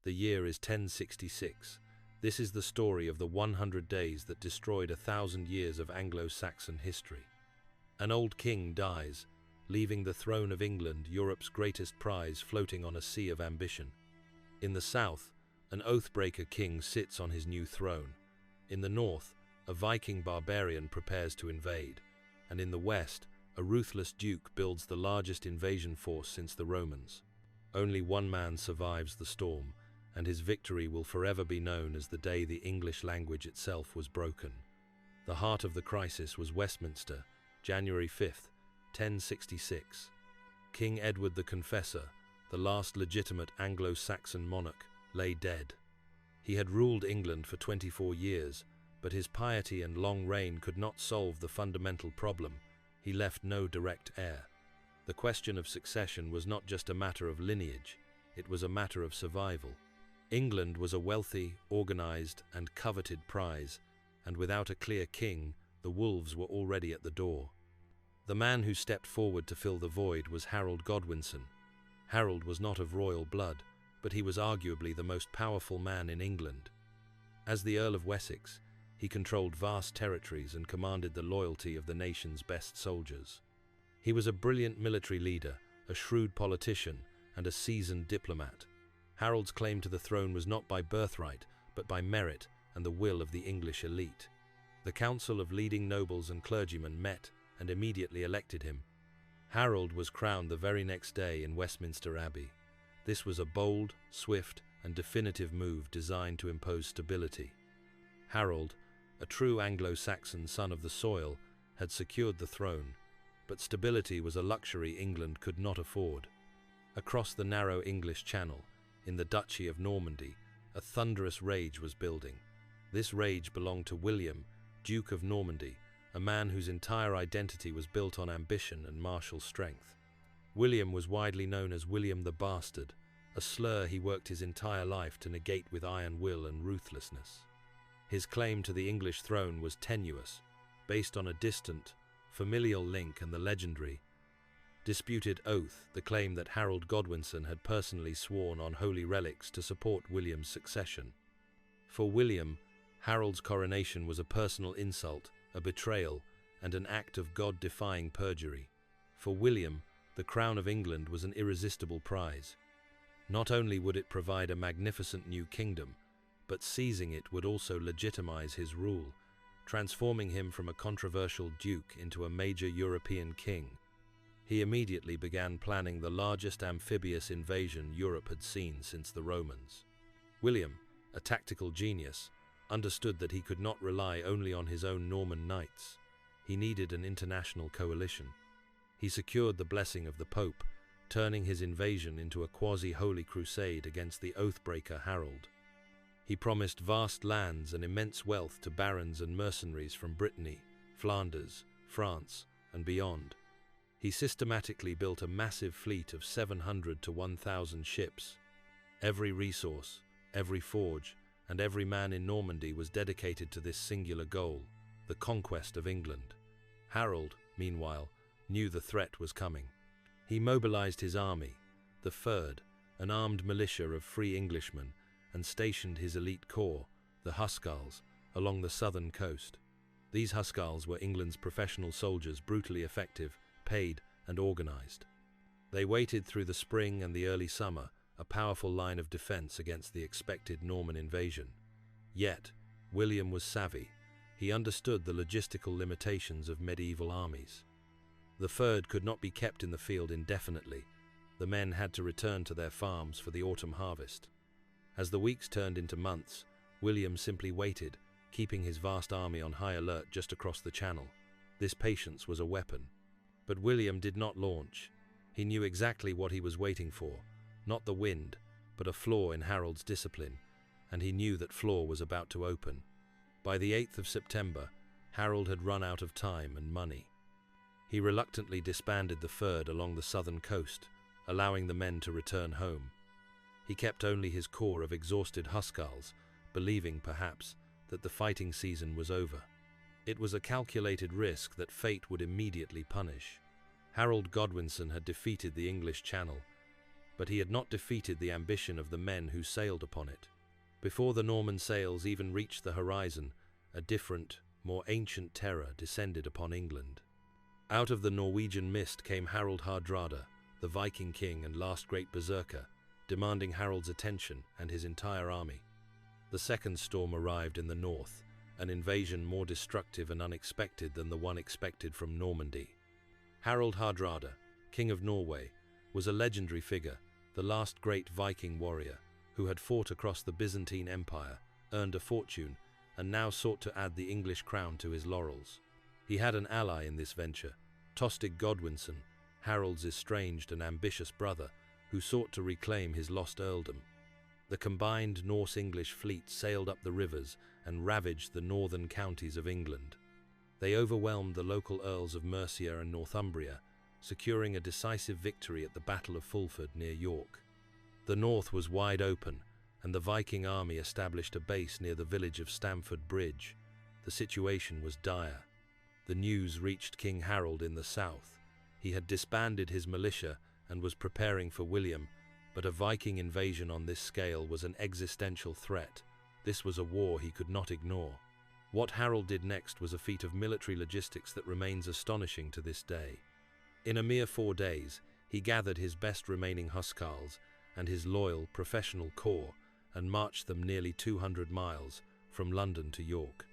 The year is 1066. This is the story of the 100 days that destroyed 1,000 years of Anglo-Saxon history. An old king dies, leaving the throne of England, Europe's greatest prize, floating on a sea of ambition. In the south, an oath-breaker king sits on his new throne. In the north, a Viking barbarian prepares to invade. And in the west, a ruthless duke builds the largest invasion force since the Romans. Only one man survives the storm, and his victory will forever be known as the day the English language itself was broken. The heart of the crisis was Westminster, January 5th, 1066. King Edward the Confessor, the last legitimate Anglo-Saxon monarch, lay dead. He had ruled England for 24 years, but his piety and long reign could not solve the fundamental problem. He left no direct heir. The question of succession was not just a matter of lineage, it was a matter of survival. England was a wealthy, organized, and coveted prize, and without a clear king, the wolves were already at the door. The man who stepped forward to fill the void was Harold Godwinson. Harold was not of royal blood, but he was arguably the most powerful man in England. As the Earl of Wessex, he controlled vast territories and commanded the loyalty of the nation's best soldiers. He was a brilliant military leader, a shrewd politician, and a seasoned diplomat. Harold's claim to the throne was not by birthright, but by merit and the will of the English elite. The council of leading nobles and clergymen met and immediately elected him. Harold was crowned the very next day in Westminster Abbey. This was a bold, swift, and definitive move designed to impose stability. Harold, a true Anglo-Saxon son of the soil, had secured the throne, but stability was a luxury England could not afford. Across the narrow English Channel, in the Duchy of Normandy, a thunderous rage was building. This rage belonged to William, Duke of Normandy, a man whose entire identity was built on ambition and martial strength. William was widely known as William the Bastard, a slur he worked his entire life to negate with iron will and ruthlessness. His claim to the English throne was tenuous, based on a distant, familial link and the legendary, disputed oath, the claim that Harold Godwinson had personally sworn on holy relics to support William's succession. For William, Harold's coronation was a personal insult, a betrayal, and an act of God-defying perjury. For William, the crown of England was an irresistible prize. Not only would it provide a magnificent new kingdom, but seizing it would also legitimize his rule, transforming him from a controversial duke into a major European king. He immediately began planning the largest amphibious invasion Europe had seen since the Romans. William, a tactical genius, understood that he could not rely only on his own Norman knights. He needed an international coalition. He secured the blessing of the Pope, turning his invasion into a quasi-holy crusade against the oath-breaker Harold. He promised vast lands and immense wealth to barons and mercenaries from Brittany, Flanders, France, and beyond. He systematically built a massive fleet of 700 to 1,000 ships. Every resource, every forge, and every man in Normandy was dedicated to this singular goal, the conquest of England. Harold, meanwhile, knew the threat was coming. He mobilized his army, the Fyrd, an armed militia of free Englishmen, and stationed his elite corps, the Huscarls, along the southern coast. These Huscarls were England's professional soldiers, brutally effective, paid, and organized. They waited through the spring and the early summer, a powerful line of defense against the expected Norman invasion. Yet, William was savvy. He understood the logistical limitations of medieval armies. The Fyrd could not be kept in the field indefinitely. The men had to return to their farms for the autumn harvest. As the weeks turned into months, William simply waited, keeping his vast army on high alert just across the channel. This patience was a weapon. But William did not launch. He knew exactly what he was waiting for, not the wind, but a flaw in Harold's discipline, and he knew that flaw was about to open. By the 8th of September, Harold had run out of time and money. He reluctantly disbanded the Fyrd along the southern coast, allowing the men to return home. He kept only his corps of exhausted Huscarls, believing, perhaps, that the fighting season was over. It was a calculated risk that fate would immediately punish. Harold Godwinson had defeated the English Channel. but he had not defeated the ambition of the men who sailed upon it. Before the Norman sails even reached the horizon, a different, more ancient terror descended upon England. Out of the Norwegian mist came Harald Hardrada, the Viking king and last great berserker, demanding Harald's attention and his entire army. The second storm arrived in the north, an invasion more destructive and unexpected than the one expected from Normandy. Harald Hardrada, King of Norway, was a legendary figure, the last great Viking warrior, who had fought across the Byzantine Empire, earned a fortune, and now sought to add the English crown to his laurels. He had an ally in this venture, Tostig Godwinson, Harald's estranged and ambitious brother, who sought to reclaim his lost earldom. The combined Norse-English fleet sailed up the rivers and ravaged the northern counties of England. They overwhelmed the local earls of Mercia and Northumbria, securing a decisive victory at the Battle of Fulford near York. The north was wide open, and the Viking army established a base near the village of Stamford Bridge. The situation was dire. The news reached King Harold in the south. He had disbanded his militia and was preparing for William, but a Viking invasion on this scale was an existential threat. This was a war he could not ignore. What Harold did next was a feat of military logistics that remains astonishing to this day. In a mere 4 days, he gathered his best remaining huscarls and his loyal, professional corps and marched them nearly 200 miles from London to York.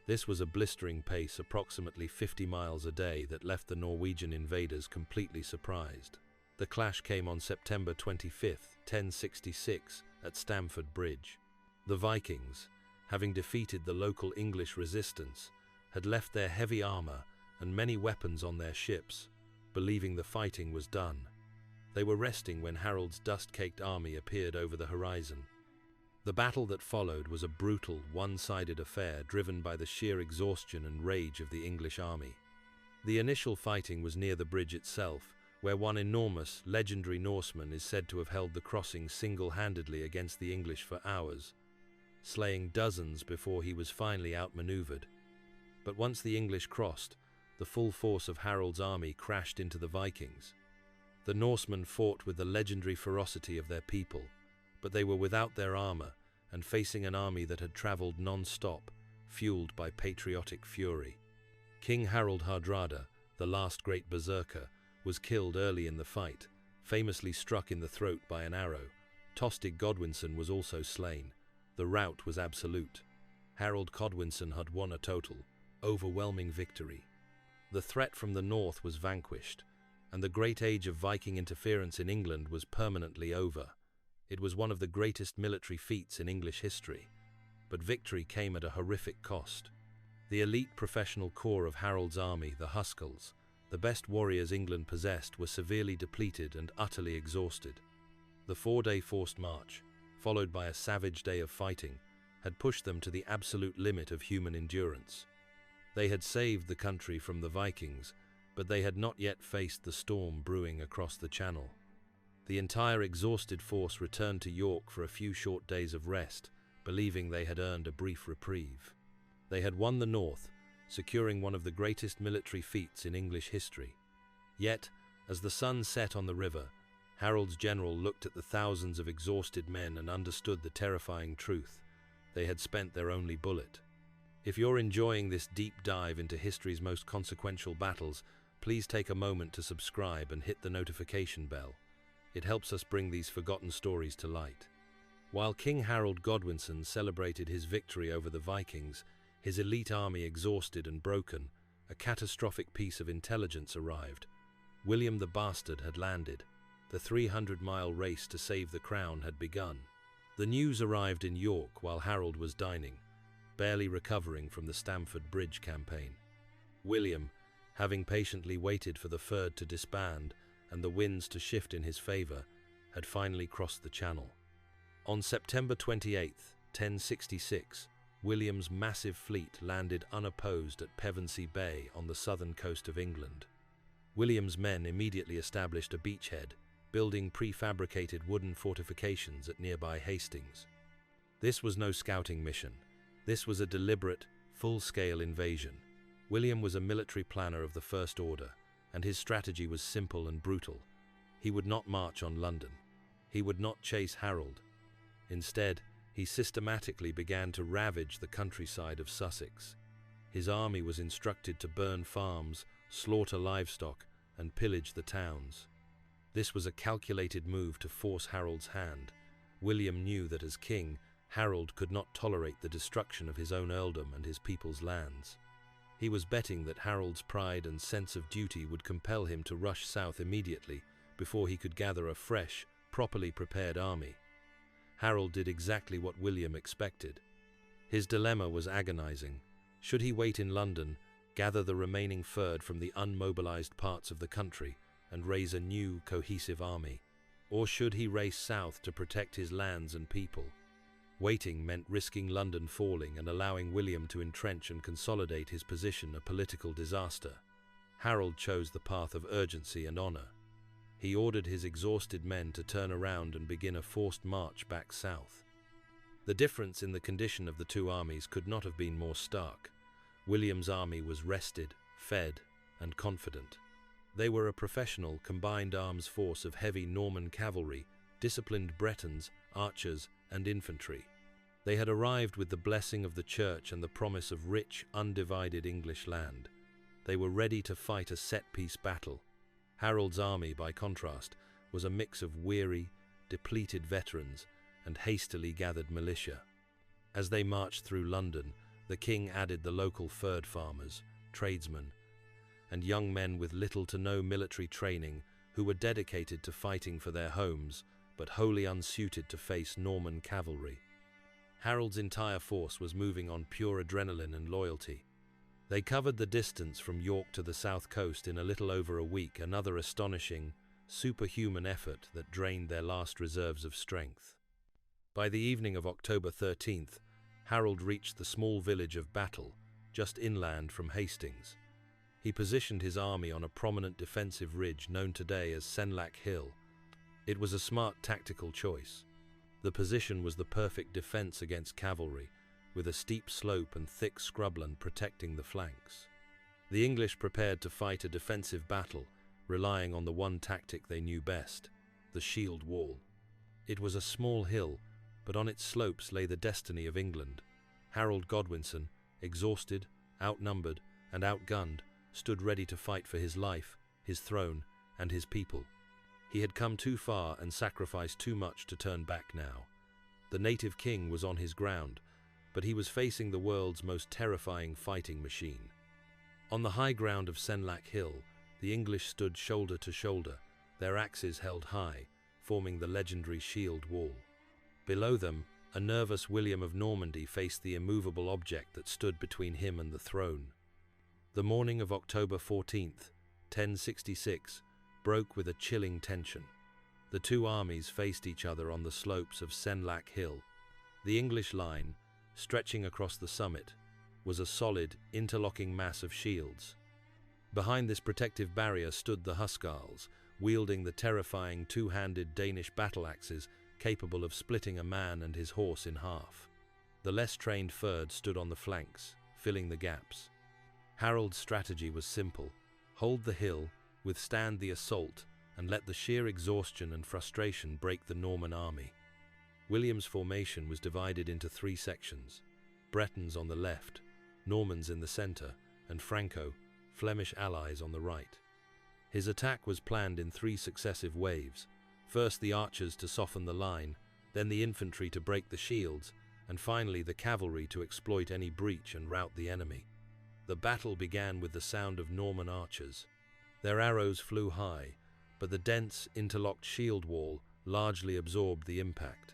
This was a blistering pace, approximately 50 miles a day, that left the Norwegian invaders completely surprised. The clash came on September 25, 1066, at Stamford Bridge. The Vikings, having defeated the local English resistance, had left their heavy armor and many weapons on their ships, believing the fighting was done. They were resting when Harold's dust-caked army appeared over the horizon. The battle that followed was a brutal, one-sided affair driven by the sheer exhaustion and rage of the English army. The initial fighting was near the bridge itself, where one enormous, legendary Norseman is said to have held the crossing single-handedly against the English for hours, slaying dozens before he was finally outmaneuvered. But once the English crossed, the full force of Harold's army crashed into the Vikings. The Norsemen fought with the legendary ferocity of their people, but they were without their armor and facing an army that had traveled non-stop, fueled by patriotic fury. King Harald Hardrada, the last great berserker, was killed early in the fight, famously struck in the throat by an arrow. Tostig Godwinson was also slain. The rout was absolute. Harold Godwinson had won a total, overwhelming victory. The threat from the north was vanquished, and the great age of Viking interference in England was permanently over. It was one of the greatest military feats in English history, but victory came at a horrific cost. The elite professional corps of Harold's army, the Huskarls, the best warriors England possessed, were severely depleted and utterly exhausted. The 4-day forced march, followed by a savage day of fighting, had pushed them to the absolute limit of human endurance. They had saved the country from the Vikings, but they had not yet faced the storm brewing across the Channel. The entire exhausted force returned to York for a few short days of rest, believing they had earned a brief reprieve. They had won the north, securing one of the greatest military feats in English history. Yet, as the sun set on the river, Harold's general looked at the thousands of exhausted men and understood the terrifying truth. They had spent their only bullet. If you're enjoying this deep dive into history's most consequential battles, please take a moment to subscribe and hit the notification bell. It helps us bring these forgotten stories to light. While King Harold Godwinson celebrated his victory over the Vikings, his elite army exhausted and broken, a catastrophic piece of intelligence arrived. William the Bastard had landed. The 300-mile race to save the crown had begun. The news arrived in York while Harold was dining, barely recovering from the Stamford Bridge campaign. William, having patiently waited for the Fyrd to disband and the winds to shift in his favor, had finally crossed the Channel. On September 28, 1066, William's massive fleet landed unopposed at Pevensey Bay on the southern coast of England. William's men immediately established a beachhead, building prefabricated wooden fortifications at nearby Hastings. This was no scouting mission. This was a deliberate, full-scale invasion. William was a military planner of the First Order, and his strategy was simple and brutal. He would not march on London. He would not chase Harold. Instead, he systematically began to ravage the countryside of Sussex. His army was instructed to burn farms, slaughter livestock, and pillage the towns. This was a calculated move to force Harold's hand. William knew that as king, Harold could not tolerate the destruction of his own earldom and his people's lands. He was betting that Harold's pride and sense of duty would compel him to rush south immediately before he could gather a fresh, properly prepared army. Harold did exactly what William expected. His dilemma was agonizing. Should he wait in London, gather the remaining ferd from the unmobilized parts of the country, and raise a new, cohesive army? Or should he race south to protect his lands and people? Waiting meant risking London falling and allowing William to entrench and consolidate his position, a political disaster. Harold chose the path of urgency and honor. He ordered his exhausted men to turn around and begin a forced march back south. The difference in the condition of the two armies could not have been more stark. William's army was rested, fed, and confident. They were a professional, combined arms force of heavy Norman cavalry, disciplined Bretons, archers, and infantry. They had arrived with the blessing of the church and the promise of rich, undivided English land. They were ready to fight a set-piece battle. Harold's army, by contrast, was a mix of weary, depleted veterans and hastily gathered militia. As they marched through London, the king added the local ferd farmers, tradesmen, and young men with little to no military training who were dedicated to fighting for their homes, but wholly unsuited to face Norman cavalry. Harold's entire force was moving on pure adrenaline and loyalty. They covered the distance from York to the south coast in a little over a week, another astonishing, superhuman effort that drained their last reserves of strength. By the evening of October 13th, Harold reached the small village of Battle, just inland from Hastings. He positioned his army on a prominent defensive ridge known today as Senlac Hill. It was a smart tactical choice. The position was the perfect defense against cavalry, with a steep slope and thick scrubland protecting the flanks. The English prepared to fight a defensive battle, relying on the one tactic they knew best, the shield wall. It was a small hill, but on its slopes lay the destiny of England. Harold Godwinson, exhausted, outnumbered, and outgunned, stood ready to fight for his life, his throne, and his people. He had come too far and sacrificed too much to turn back now. The native king was on his ground, but he was facing the world's most terrifying fighting machine. On the high ground of Senlac Hill, the English stood shoulder to shoulder, their axes held high, forming the legendary shield wall. Below them, a nervous William of Normandy faced the immovable object that stood between him and the throne. The morning of October 14th, 1066, broke with a chilling tension. The two armies faced each other on the slopes of Senlac Hill. The English line, stretching across the summit, was a solid, interlocking mass of shields. Behind this protective barrier stood the Huscarls, wielding the terrifying two-handed Danish battle axes capable of splitting a man and his horse in half. The less trained ferd stood on the flanks, filling the gaps. Harold's strategy was simple: hold the hill, withstand the assault, and let the sheer exhaustion and frustration break the Norman army. William's formation was divided into three sections: Bretons on the left, Normans in the centre, and Franco, Flemish allies, on the right. His attack was planned in three successive waves: first the archers to soften the line, then the infantry to break the shields, and finally the cavalry to exploit any breach and rout the enemy. The battle began with the sound of Norman archers. Their arrows flew high, but the dense, interlocked shield wall largely absorbed the impact.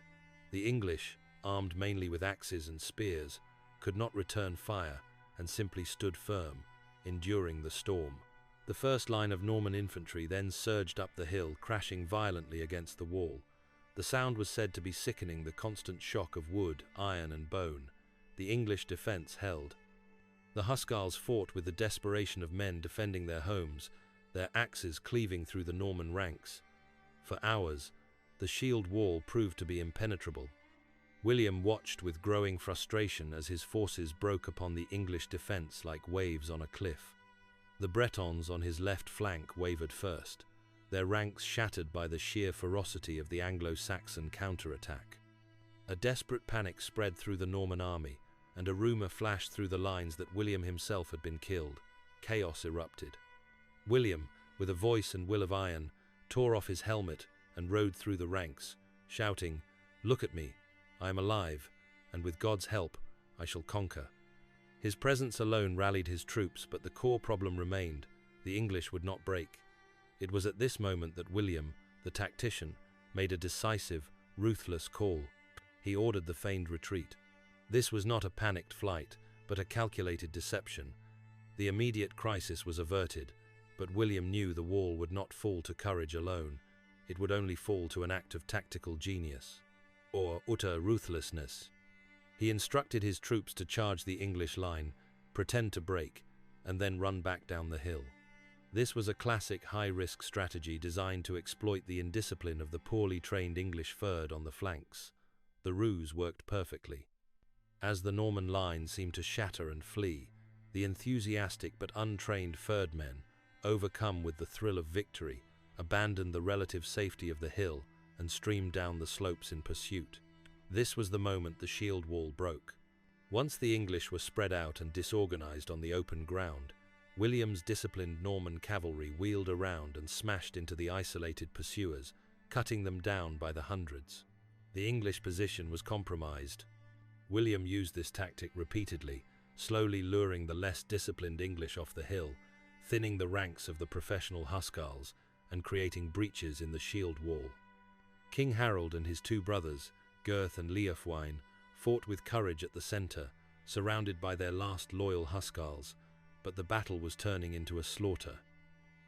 The English, armed mainly with axes and spears, could not return fire and simply stood firm, enduring the storm. The first line of Norman infantry then surged up the hill, crashing violently against the wall. The sound was said to be sickening, the constant shock of wood, iron, and bone. The English defense held. The Huscarls fought with the desperation of men defending their homes, their axes cleaving through the Norman ranks. For hours, the shield wall proved to be impenetrable. William watched with growing frustration as his forces broke upon the English defense like waves on a cliff. The Bretons on his left flank wavered first. their ranks shattered by the sheer ferocity of the Anglo-Saxon counterattack. A desperate panic spread through the Norman army, and a rumor flashed through the lines that William himself had been killed. Chaos erupted. William, with a voice and will of iron, tore off his helmet and rode through the ranks, shouting, "Look at me, I am alive, and with God's help, I shall conquer." His presence alone rallied his troops, but the core problem remained: the English would not break. It was at this moment that William, the tactician, made a decisive, ruthless call. He ordered the feigned retreat. This was not a panicked flight, but a calculated deception. The immediate crisis was averted, but William knew the wall would not fall to courage alone. It would only fall to an act of tactical genius, or utter ruthlessness. He instructed his troops to charge the English line, pretend to break, and then run back down the hill. This was a classic high-risk strategy designed to exploit the indiscipline of the poorly trained English third on the flanks. The ruse worked perfectly. As the Norman line seemed to shatter and flee, the enthusiastic but untrained third men, overcome with the thrill of victory, abandoned the relative safety of the hill and streamed down the slopes in pursuit. This was the moment the shield wall broke. Once the English were spread out and disorganized on the open ground, William's disciplined Norman cavalry wheeled around and smashed into the isolated pursuers, cutting them down by the hundreds. The English position was compromised. William used this tactic repeatedly, slowly luring the less disciplined English off the hill, thinning the ranks of the professional Huscarls, and creating breaches in the shield wall. King Harold and his two brothers, Gurth and Leofwine, fought with courage at the center, surrounded by their last loyal Huscarls, but the battle was turning into a slaughter.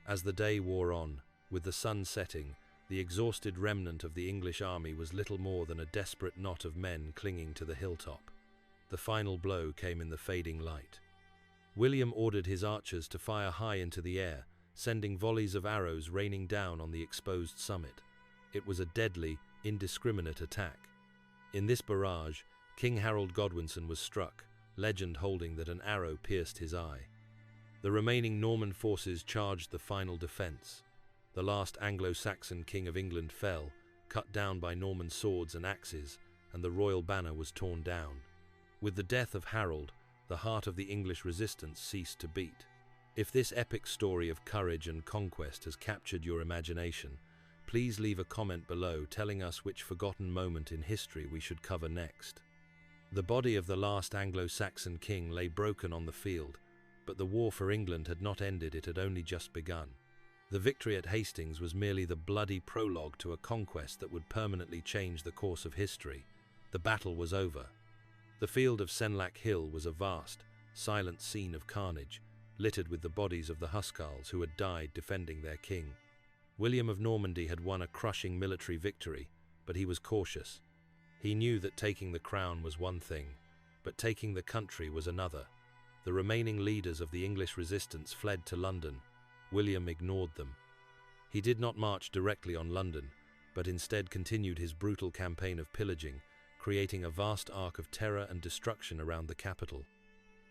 As the day wore on, with the sun setting, the exhausted remnant of the English army was little more than a desperate knot of men clinging to the hilltop. The final blow came in the fading light. William ordered his archers to fire high into the air, sending volleys of arrows raining down on the exposed summit. It was a deadly, indiscriminate attack. In this barrage, King Harold Godwinson was struck, legend holding that an arrow pierced his eye. The remaining Norman forces charged the final defense. The last Anglo-Saxon king of England fell, cut down by Norman swords and axes, and the royal banner was torn down. With the death of Harold, the heart of the English resistance ceased to beat. If this epic story of courage and conquest has captured your imagination, please leave a comment below telling us which forgotten moment in history we should cover next. The body of the last Anglo-Saxon king lay broken on the field, but the war for England had not ended, it had only just begun. The victory at Hastings was merely the bloody prologue to a conquest that would permanently change the course of history. The battle was over. The field of Senlac Hill was a vast, silent scene of carnage, littered with the bodies of the Huscarls who had died defending their king. William of Normandy had won a crushing military victory, but he was cautious. He knew that taking the crown was one thing, but taking the country was another. The remaining leaders of the English resistance fled to London. William ignored them. He did not march directly on London, but instead continued his brutal campaign of pillaging, creating a vast arc of terror and destruction around the capital.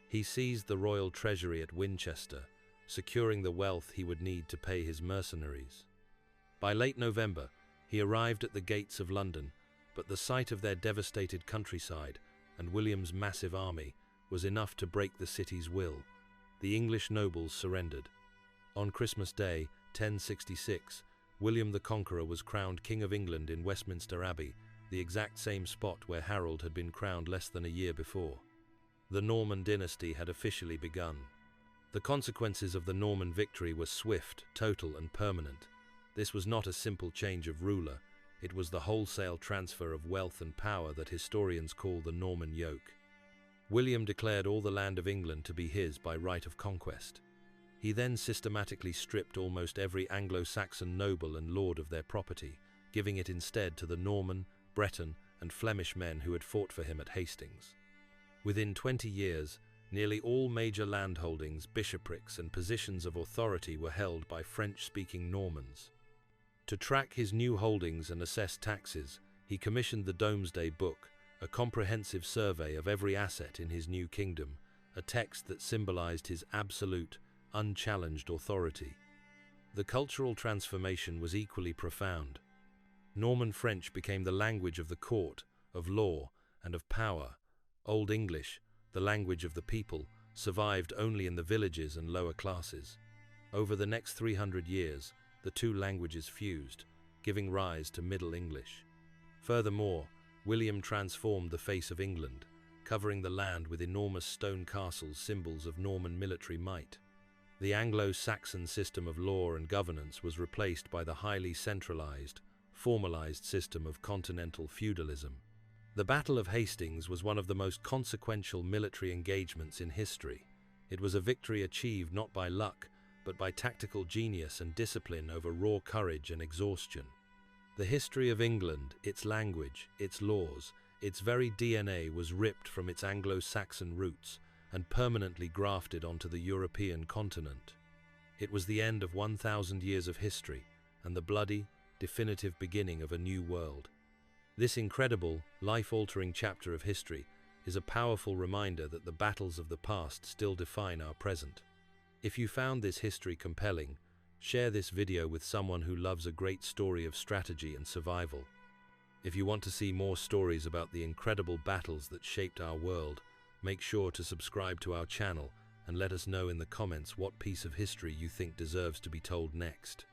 He seized the royal treasury at Winchester, securing the wealth he would need to pay his mercenaries. By late November, he arrived at the gates of London, but the sight of their devastated countryside and William's massive army was enough to break the city's will. The English nobles surrendered. On Christmas Day, 1066, William the Conqueror was crowned King of England in Westminster Abbey, the exact same spot where Harold had been crowned less than a year before. The Norman dynasty had officially begun. The consequences of the Norman victory were swift, total, and permanent. This was not a simple change of ruler, it was the wholesale transfer of wealth and power that historians call the Norman yoke. William declared all the land of England to be his by right of conquest. He then systematically stripped almost every Anglo-Saxon noble and lord of their property, giving it instead to the Norman, Breton, and Flemish men who had fought for him at Hastings. Within 20 years, nearly all major landholdings, bishoprics, and positions of authority were held by French-speaking Normans. To track his new holdings and assess taxes, he commissioned the Domesday Book, a comprehensive survey of every asset in his new kingdom, a text that symbolized his absolute, unchallenged authority. The cultural transformation was equally profound. Norman French became the language of the court, of law, and of power. Old English, the language of the people, survived only in the villages and lower classes. Over the next 300 years, the two languages fused, giving rise to Middle English. Furthermore, William transformed the face of England, covering the land with enormous stone castles, symbols of Norman military might. The Anglo-Saxon system of law and governance was replaced by the highly centralized, formalized system of continental feudalism. The Battle of Hastings was one of the most consequential military engagements in history. It was a victory achieved not by luck, but by tactical genius and discipline over raw courage and exhaustion. The history of England, its language, its laws, its very DNA was ripped from its Anglo-Saxon roots and permanently grafted onto the European continent. It was the end of 1,000 years of history and the bloody, definitive beginning of a new world. This incredible, life-altering chapter of history is a powerful reminder that the battles of the past still define our present. If you found this history compelling, share this video with someone who loves a great story of strategy and survival. If you want to see more stories about the incredible battles that shaped our world, make sure to subscribe to our channel and let us know in the comments what piece of history you think deserves to be told next.